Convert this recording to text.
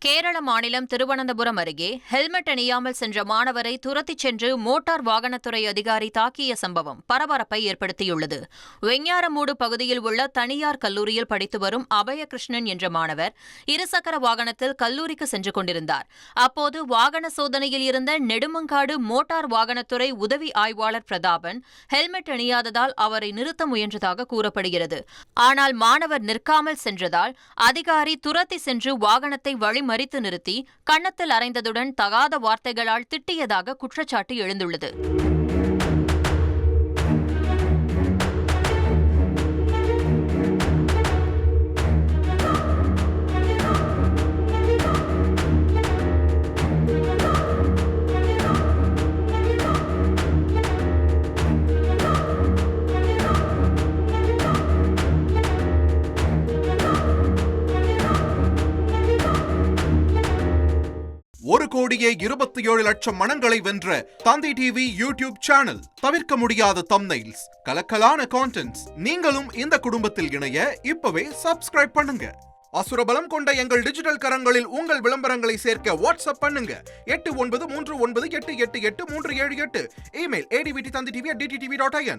கேரள மாநிலம் திருவனந்தபுரம் அருகே ஹெல்மெட் அணியாமல் சென்ற மாணவரை துரத்திச் சென்று மோட்டார் வாகனத்துறை அதிகாரி தாக்கிய சம்பவம் பரபரப்பை ஏற்படுத்தியுள்ளது. வெஞ்ஞாரமூடு பகுதியில் உள்ள தனியார் கல்லூரியில் படித்து வரும் அபயகிருஷ்ணன் என்ற மாணவர் இருசக்கர வாகனத்தில் கல்லூரிக்கு சென்று கொண்டிருந்தார். அப்போது வாகன சோதனையில் இருந்த நெடுமங்காடு மோட்டார் வாகனத்துறை உதவி ஆய்வாளர் பிரதாபன் ஹெல்மெட் அணியாததால் அவரை நிறுத்த முயன்றதாக கூறப்படுகிறது. ஆனால் மாணவர் நிற்காமல் சென்றதால் அதிகாரி துரத்தி சென்று வாகனத்தை மறித்து நிறுத்தி கன்னத்தில் அறைந்ததுடன் தகாத வார்த்தைகளால் திட்டியதாக குற்றச்சாட்டு எழுந்துள்ளது. ஒரு கோடியே 27 லட்சம் மனங்களை வென்ற தந்தி டிவி யூடியூப் சேனல். தவிர்க்க முடியாத தம்ப்நெயில்ஸ், கலக்கலான கான்டென்ட்ஸ். நீங்களும் இந்த குடும்பத்தில் இணைய இப்பவே சப்ஸ்கிரைப் பண்ணுங்க. அசுரபலம் கொண்ட எங்கள் டிஜிட்டல் கரங்களில் உங்கள் விளம்பரங்களை சேர்க்க வாட்ஸ்அப் பண்ணுங்க. 8939888838. Email advtthanditv@dttv.in.